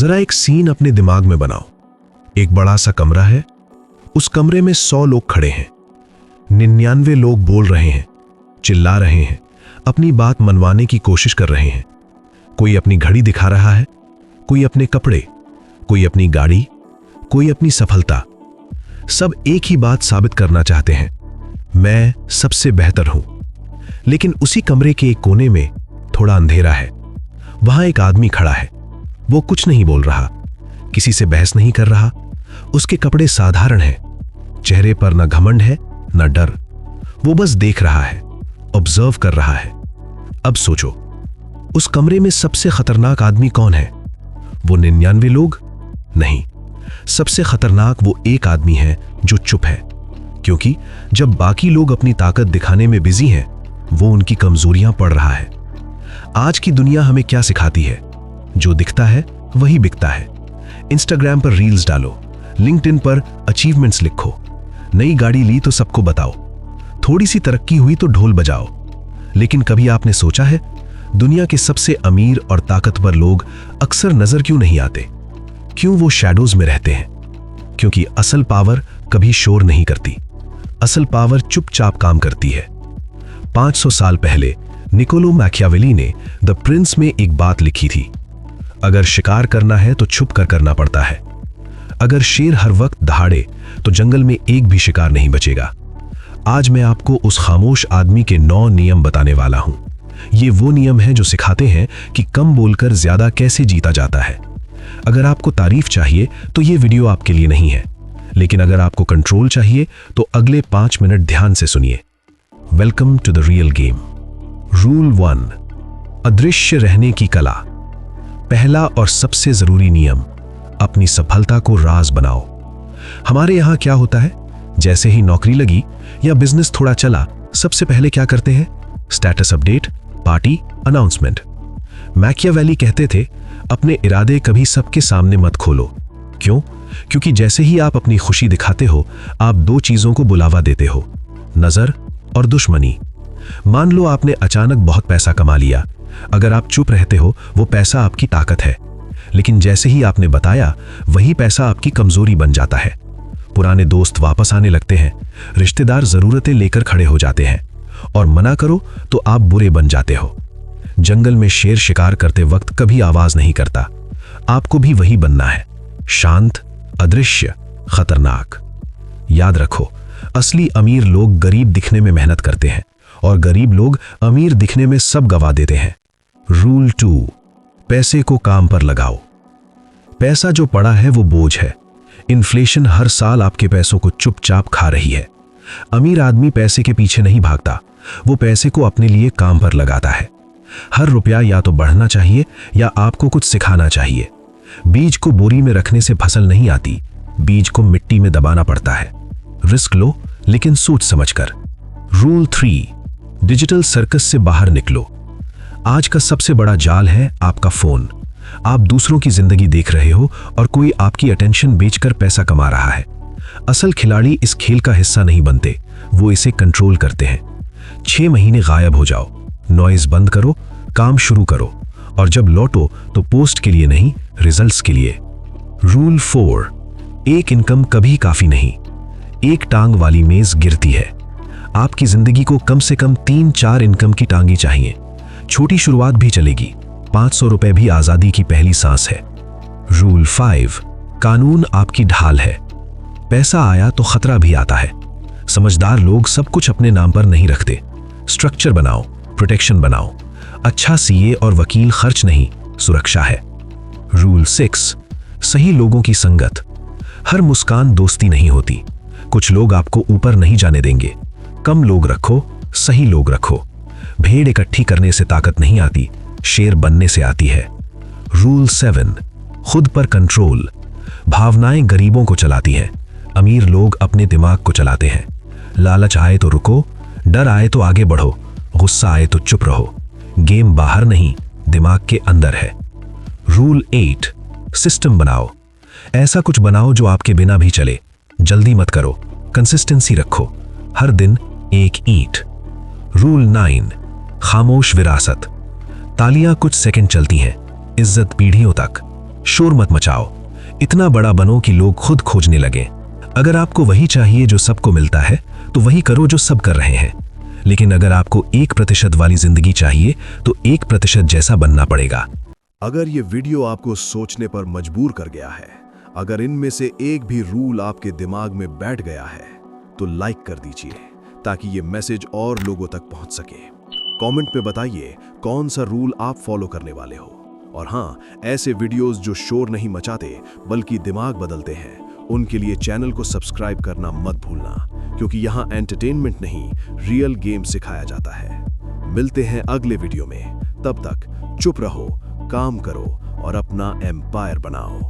जरा एक सीन अपने दिमाग में बनाओ। एक बड़ा सा कमरा है, उस कमरे में 100 लोग खड़े हैं। 99 लोग बोल रहे हैं, चिल्ला रहे हैं, अपनी बात मनवाने की कोशिश कर रहे हैं। कोई अपनी घड़ी दिखा रहा है, कोई अपने कपड़े, कोई अपनी गाड़ी, कोई अपनी सफलता। सब एक ही बात साबित करना चाहते हैं, मैं सबसे बेहतर हूं। लेकिन उसी कमरे के एक कोने में थोड़ा अंधेरा है। वहां एक आदमी खड़ा है। वो कुछ नहीं बोल रहा, किसी से बहस नहीं कर रहा। उसके कपड़े साधारण हैं, चेहरे पर न घमंड है न डर। वो बस देख रहा है, ऑब्जर्व कर रहा है। अब सोचो, उस कमरे में सबसे खतरनाक आदमी कौन है? वो 99 लोग? नहीं, सबसे खतरनाक वो एक आदमी है जो चुप है। क्योंकि जब बाकी लोग अपनी ताकत दिखाने में बिजी हैं, वो उनकी कमजोरियां पढ़ रहा है। आज की दुनिया हमें क्या सिखाती है? जो दिखता है वही बिकता है। इंस्टाग्राम पर रील्स डालो, लिंक्डइन पर अचीवमेंट्स लिखो, नई गाड़ी ली तो सबको बताओ, थोड़ी सी तरक्की हुई तो ढोल बजाओ। लेकिन कभी आपने सोचा है, दुनिया के सबसे अमीर और ताकतवर लोग अक्सर नजर क्यों नहीं आते? क्यों वो शैडोज में रहते हैं? क्योंकि असल पावर कभी शोर नहीं करती, असल पावर चुपचाप काम करती है। 500 साल पहले निकोलो मैकियावेली ने द प्रिंस में एक बात लिखी थी, अगर शिकार करना है तो छुप कर करना पड़ता है। अगर शेर हर वक्त दहाड़े तो जंगल में एक भी शिकार नहीं बचेगा। आज मैं आपको उस खामोश आदमी के 9 नियम बताने वाला हूं। ये वो नियम हैं जो सिखाते हैं कि कम बोलकर ज्यादा कैसे जीता जाता है। अगर आपको तारीफ चाहिए तो ये वीडियो आपके लिए नहीं है, लेकिन अगर आपको कंट्रोल चाहिए तो अगले 5 मिनट ध्यान से सुनिए। Welcome to the real game. Rule 1, अदृश्य रहने की कला। पहला और सबसे जरूरी नियम, अपनी सफलता को राज बनाओ। हमारे यहां क्या होता है, जैसे ही नौकरी लगी या बिजनेस थोड़ा चला, सबसे पहले क्या करते हैं? Status update, party, announcement. Machiavelli कहते थे, अपने इरादे कभी सबके सामने मत खोलो। क्यों? क्योंकि जैसे ही आप अपनी खुशी दिखाते हो, आप 2 चीजों को बुलावा देते हो, नजर और दुश्मनी। मान लो आपने अचानक बहुत पैसा कमा लिया। अगर आप चुप रहते हो, वो पैसा आपकी ताकत है। लेकिन जैसे ही आपने बताया, वही पैसा आपकी कमजोरी बन जाता है। पुराने दोस्त वापस आने लगते हैं, रिश्तेदार जरूरतें लेकर खड़े हो जाते हैं, और मना करो तो आप बुरे बन जाते हो। जंगल में शेर शिकार करते वक्त कभी आवाज नहीं करता। आपको भी वही बनना है, शांत, अदृश्य, खतरनाक। याद रखो, असली अमीर लोग गरीब दिखने में मेहनत करते हैं, और गरीब लोग अमीर दिखने में सब गवा देते हैं। रूल 2, पैसे को काम पर लगाओ। पैसा जो पड़ा है वो बोझ है। इन्फ्लेशन हर साल आपके पैसों को चुपचाप खा रही है। अमीर आदमी पैसे के पीछे नहीं भागता, वो पैसे को अपने लिए काम पर लगाता है। हर रुपया या तो बढ़ना चाहिए या आपको कुछ सिखाना चाहिए। बीज को बोरी में रखने से फसल नहीं आती, बीज को मिट्टी में दबाना पड़ता है। रिस्क लो, लेकिन सोच समझकर। रूल 3, डिजिटल सर्कस से बाहर निकलो। आज का सबसे बड़ा जाल है आपका फोन। आप दूसरों की जिंदगी देख रहे हो और कोई आपकी अटेंशन बेचकर पैसा कमा रहा है। असल खिलाड़ी इस खेल का हिस्सा नहीं बनते, वो इसे कंट्रोल करते हैं। 6 महीने गायब हो जाओ, नॉइज बंद करो, काम शुरू करो, और जब लौटो तो पोस्ट के लिए नहीं, रिजल्ट्स के लिए। रूल 4, एक इनकम कभी काफी नहीं। एक टांग वाली मेज गिरती है। आपकी जिंदगी को कम से कम 3-4 इनकम की टांगी चाहिए। छोटी शुरुआत भी चलेगी, 500 रुपए भी आजादी की पहली सांस है। रूल 5, कानून आपकी ढाल है। पैसा आया तो खतरा भी आता है। समझदार लोग सब कुछ अपने नाम पर नहीं रखते। स्ट्रक्चर बनाओ, प्रोटेक्शन बनाओ। अच्छा सीए और वकील खर्च नहीं, सुरक्षा है। रूल 6, सही लोगों की संगत। हर मुस्कान दोस्ती नहीं होती। कुछ लोग आपको ऊपर नहीं जाने देंगे। कम लोग रखो, सही लोग रखो। भेड़ इकट्ठी करने से ताकत नहीं आती, शेर बनने से आती है। रूल 7, खुद पर कंट्रोल। भावनाएं गरीबों को चलाती हैं, अमीर लोग अपने दिमाग को चलाते हैं। लालच आए तो रुको, डर आए तो आगे बढ़ो, गुस्सा आए तो चुप रहो। गेम बाहर नहीं, दिमाग के अंदर है। रूल 8, सिस्टम बनाओ। ऐसा कुछ बनाओ जो आपके बिना भी चले। जल्दी मत करो, कंसिस्टेंसी रखो, हर दिन एक ईंट। रूल 9, खामोश विरासत। तालियां कुछ सेकंड चलती हैं, इज्जत पीढ़ियों तक। शोर मत मचाओ, इतना बड़ा बनो कि लोग खुद खोजने लगे। अगर आपको वही चाहिए जो सबको मिलता है तो वही करो जो सब कर रहे हैं। लेकिन अगर आपको 1% वाली जिंदगी चाहिए तो 1% जैसा बनना पड़ेगा। अगर ये वीडियो आपको सोचने पर मजबूर कर गया है, अगर इनमें से एक भी रूल आपके दिमाग में बैठ गया है, तो लाइक कर दीजिए ताकि ये मैसेज और लोगों तक पहुंच सके। कमेंट में बताइए कौन सा रूल आप फॉलो करने वाले हो। और हाँ, ऐसे वीडियोस जो शोर नहीं मचाते बल्कि दिमाग बदलते हैं, उनके लिए चैनल को सब्सक्राइब करना मत भूलना, क्योंकि यहाँ एंटरटेनमेंट नहीं, रियल गेम सिखाया जाता है। मिलते हैं अगले वीडियो में, तब तक चुप रहो, काम करो और अपना एम्पायर बनाओ।